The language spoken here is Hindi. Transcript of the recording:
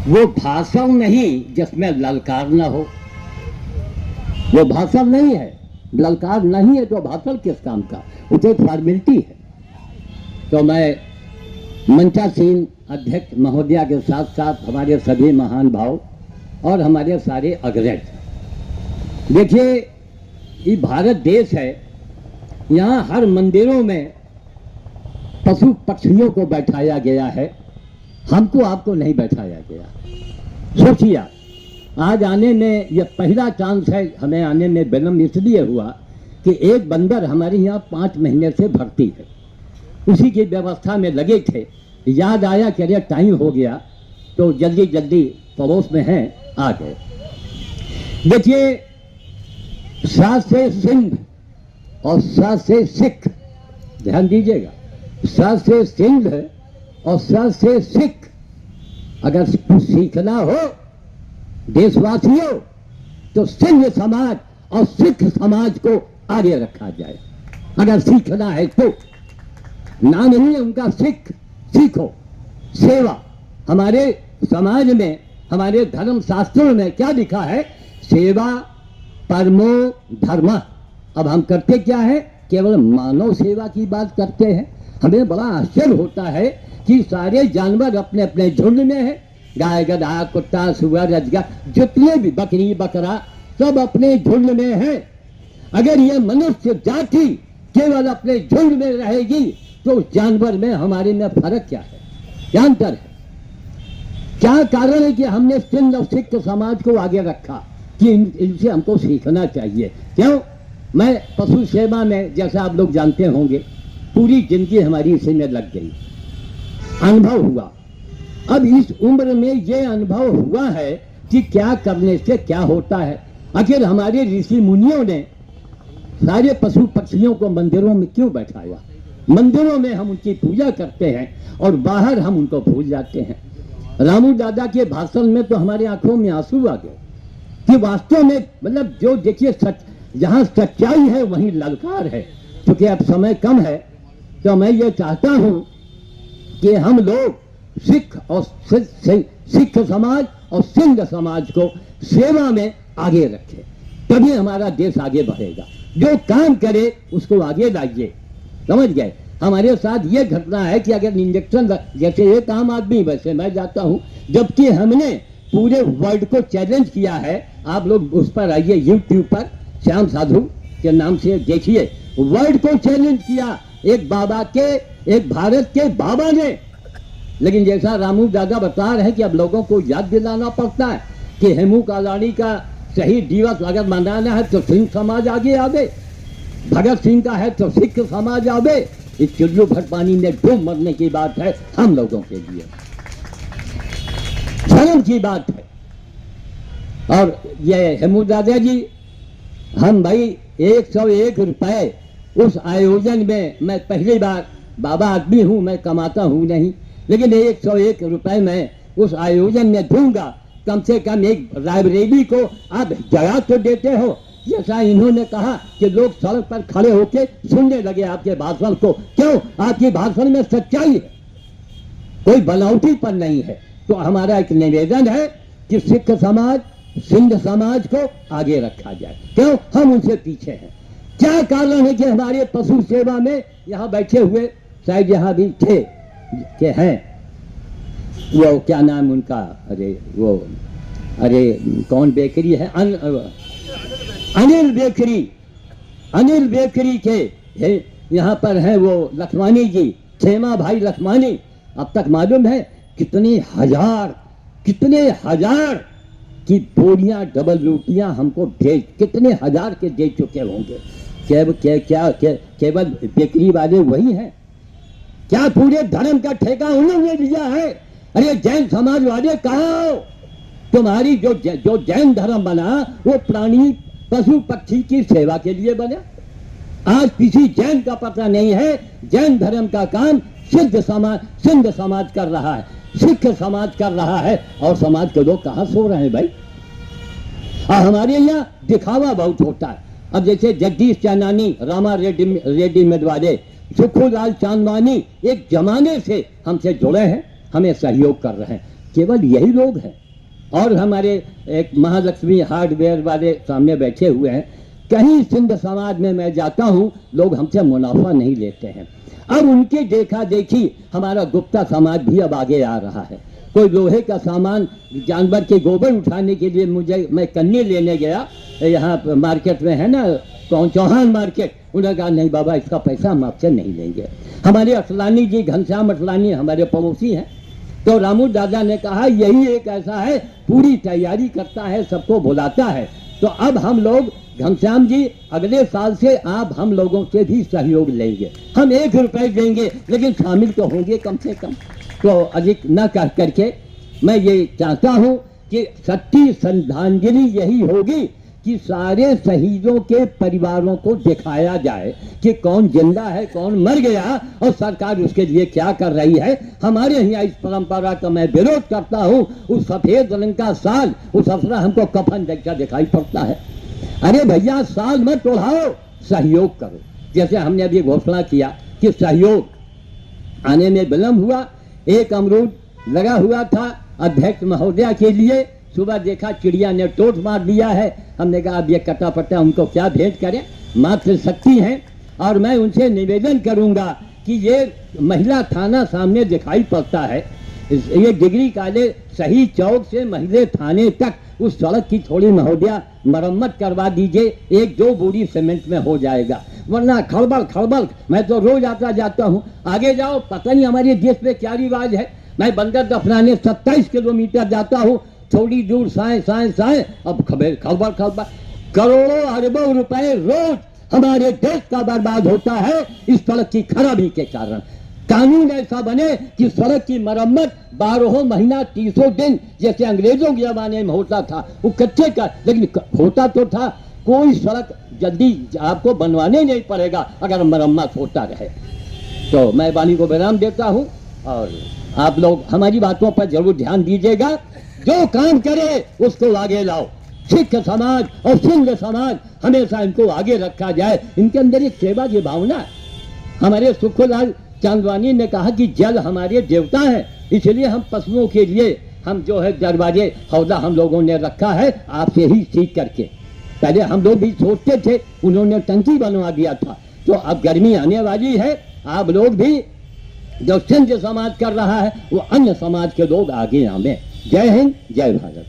वो भाषण नहीं जिसमें ललकार न हो, वो भाषण नहीं है, ललकार नहीं है तो भाषण किस काम का, वो तो फॉर्मेलिटी है। तो मैं मंचासीन अध्यक्ष महोदया के साथ साथ हमारे सभी महान भाव और हमारे सारे अग्रज, देखिए ये भारत देश है, यहाँ हर मंदिरों में पशु पक्षियों को बैठाया गया है, हमको आपको नहीं बैठाया गया। सोचिए आज आने में यह पहला चांस है, हमें आने में विलम्ब इसलिए हुआ कि एक बंदर हमारे यहाँ 5 महीने से भर्ती है, उसी की व्यवस्था में लगे थे। याद आया कि अरे टाइम हो गया, तो जल्दी जल्दी पड़ोस में हैं आ गए। देखिए सा से सिंध और सा से सिख, ध्यान दीजिएगा, सा से सिंध और सा से सिख। अगर कुछ सीखना हो देशवासियों तो सिंध समाज और सिख समाज को आगे रखा जाए। अगर सीखना है तो नाम नहीं है उनका सिख, सीखो। सेवा, हमारे समाज में हमारे धर्म शास्त्रों में क्या लिखा है, सेवा परमो धर्म। अब हम करते क्या है, केवल मानव सेवा की बात करते हैं। हमें बड़ा आश्चर्य होता है कि सारे जानवर अपने अपने झुंड में है, गाय गधा कुत्ता सुअर अजगर जितने भी बकरी बकरा सब अपने झुंड में है। अगर ये मनुष्य जाति केवल अपने झुंड में रहेगी तो जानवर में हमारे में फर्क क्या है, क्या अंतर है? क्या कारण है कि हमने सिंध और सिख समाज को आगे रखा कि इनसे हमको सीखना चाहिए। क्यों? मैं पशु सेवा में, जैसा आप लोग जानते होंगे, पूरी जिंदगी हमारी इसी में लग गई, अनुभव हुआ। अब इस उम्र में ये अनुभव हुआ है कि क्या करने से क्या होता है। आखिर हमारे ऋषि मुनियों ने सारे पशु पक्षियों को मंदिरों में क्यों बैठाया? मंदिरों में हम उनकी पूजा करते हैं और बाहर हम उनको भूल जाते हैं। रामू दादा के भाषण में तो हमारे आंखों में आंसू आ गए कि वास्तव में मतलब जो देखिए जहां सच्चाई है वहीं ललकार है। क्योंकि अब समय कम है तो मैं ये चाहता हूं कि हम लोग सिख और सिख समाज और सिंध समाज को सेवा में आगे रखें, तभी हमारा देश आगे बढ़ेगा। जो काम करे उसको आगे लाइए, समझ गए? हमारे साथ ये घटना है कि अगर इंजेक्शन जैसे एक आम आदमी, वैसे मैं जाता हूं, जबकि हमने पूरे वर्ल्ड को चैलेंज किया है। आप लोग उस पर आइए, यूट्यूब पर श्याम साधु के नाम से देखिए, वर्ल्ड को चैलेंज किया एक बाबा के, एक भारत के बाबा ने। लेकिन जैसा रामू दादा बता रहे हैं कि अब लोगों को याद दिलाना पड़ता है कि हेमू कालानी का शहीद दिवस अगर मनाना है तो सिंह समाज आगे आवे, भगत सिंह का है तो सिख समाज आवे। इस चुल्लू भर पानी में डूब मरने की बात है हम लोगों के लिए, शर्म की बात है। और ये हेमू दादा जी, हम भाई 101 रुपए उस आयोजन में, मैं पहली बार, बाबा आदमी हूं, मैं कमाता हूं नहीं, लेकिन 101 रुपए में उस आयोजन में दूंगा। कम से कम एक लाइब्रेरी को आप जगह तो देते हो। जैसा इन्होंने कहा कि लोग सड़क पर खड़े होकर सुनने लगे आपके भाषण को। क्यों? आपके भाषण में सच्चाई है, कोई बनावटी पर नहीं है। तो हमारा एक निवेदन है कि सिख समाज सिंध समाज को आगे रखा जाए। क्यों? हम उनसे पीछे हैं। क्या कारण है कि हमारे पशु सेवा में यहाँ बैठे हुए शायद यहाँ भी थे के हैं, वो क्या नाम उनका, अरे कौन बेकरी है, अनिल बेकरी के यहाँ पर हैं वो लखमानी जी, खेमा भाई लखमानी। अब तक मालूम है कितने हजार की बोरियां डबल रोटियां हमको भेज, कितने हजार के दे चुके होंगे। केवल बेकरी वाले वही हैं क्या? पूरे धर्म का ठेका उन्होंने लिया है। अरे जैन समाज वाले कहाँ हो? तुम्हारी जो जैन धर्म बना वो प्राणी पशु पक्षी की सेवा के लिए बना। आज किसी जैन का पता नहीं है। जैन धर्म का काम सिंध समाज कर रहा है, सिख समाज कर रहा है, और समाज के लोग कहाँ सो रहे हैं भाई? और हमारे यहाँ दिखावा बहुत होता है। अब जैसे जगदीश चांदानी, रामा रेड्डी मेदवाले, सुखूलाल चांदवानी एक जमाने से हमसे जुड़े हैं, हमें सहयोग कर रहे हैं। केवल यही लोग हैं। और हमारे एक महालक्ष्मी हार्डवेयर वाले सामने बैठे हुए हैं, कहीं सिंध समाज में मैं जाता हूँ लोग हमसे मुनाफा नहीं लेते हैं। अब उनकी देखा देखी हमारा गुप्ता समाज भी अब आगे आ रहा है। कोई लोहे का सामान, जानवर के गोबर उठाने के लिए मैं कन्नी लेने गया, यहाँ मार्केट में है ना कौन, चौहान मार्केट, उन्होंने कहा नहीं बाबा इसका पैसा हम आपसे नहीं लेंगे। हमारे असलानी जी, घनश्याम असलानी हमारे पड़ोसी हैं, तो रामू दादा ने कहा यही एक ऐसा है, पूरी तैयारी करता है, सबको बुलाता है। तो अब हम लोग, घनश्याम जी अगले साल से आप हम लोगों से भी सहयोग लेंगे, हम 1 रुपए देंगे लेकिन शामिल तो होंगे कम से कम। तो अधिक न कह करके मैं ये चाहता हूँ कि सच्ची श्रद्धांजलि यही होगी कि सारे शहीदों के परिवारों को दिखाया जाए कि कौन जिंदा है, कौन मर गया और सरकार उसके लिए क्या कर रही है। हमारे यहाँ इस परंपरा का मैं विरोध करता हूँ। उस सफेद रंग का साल, उस अफरा हमको कफन देखा दिखाई पड़ता है। अरे भैया साल मत उड़ाओ, सहयोग करो। जैसे हमने अभी घोषणा किया कि सहयोग आने में विलम्ब हुआ, एक अमरूद लगा हुआ था अध्यक्ष महोदया के लिए, सुबह देखा चिड़िया ने टोट मार दिया है। हमने कहा अब ये कटा पट्टा उनको क्या भेंट करें, मातृशक्ति हैं। और मैं उनसे निवेदन करूंगा कि ये महिला थाना सामने दिखाई पड़ता है, ये डिग्री कॉलेज शहीद चौक से महिला थाने तक उस सड़क की थोड़ी महोदया मरम्मत करवा दीजिए, 1-2 बोरी सीमेंट में हो जाएगा, वरना खड़बड़ खड़बड़। मैं तो रोज आता जाता हूँ, आगे जाओ, पता नहीं हमारे देश में क्या रिवाज है। मैं बंदर दफनाने 27 किलोमीटर जाता हूँ, थोड़ी दूर साए साए साए, अब खबर खड़बड़ खड़बड़। करोड़ों अरबों रुपए रोज हमारे देश का बर्बाद होता है इस सड़क की खराबी के कारण। कानून ऐसा बने कि सड़क की मरम्मत 12 महीना 300 दिन जैसे अंग्रेजों के जमाने में होता था, वो कच्चे का, लेकिन होता तो था। कोई सड़क जल्दी आपको बनवाने नहीं पड़ेगा अगर मरम्मत होता रहे। तो मैं वाणी को विराम देता हूँ और आप लोग हमारी बातों पर जरूर ध्यान दीजिएगा। जो काम करे उसको आगे लाओ। सिख समाज और सिंध समाज हमेशा इनको आगे रखा जाए, इनके अंदर एक सेवा की भावना है। हमारे सुखलाल चांदवानी ने कहा कि जल हमारे देवता है, इसलिए हम पशुओं के लिए हम जो है दरवाजे हौदा हम लोगों ने रखा है, आपसे ही सीख करके। पहले हम लोग भी सोचते थे, उन्होंने टंकी बनवा दिया था। तो अब गर्मी आने वाली है, आप लोग भी जो सिंध समाज कर रहा है वो अन्य समाज के लोग आगे आवे। जय हिंद, जय भारत।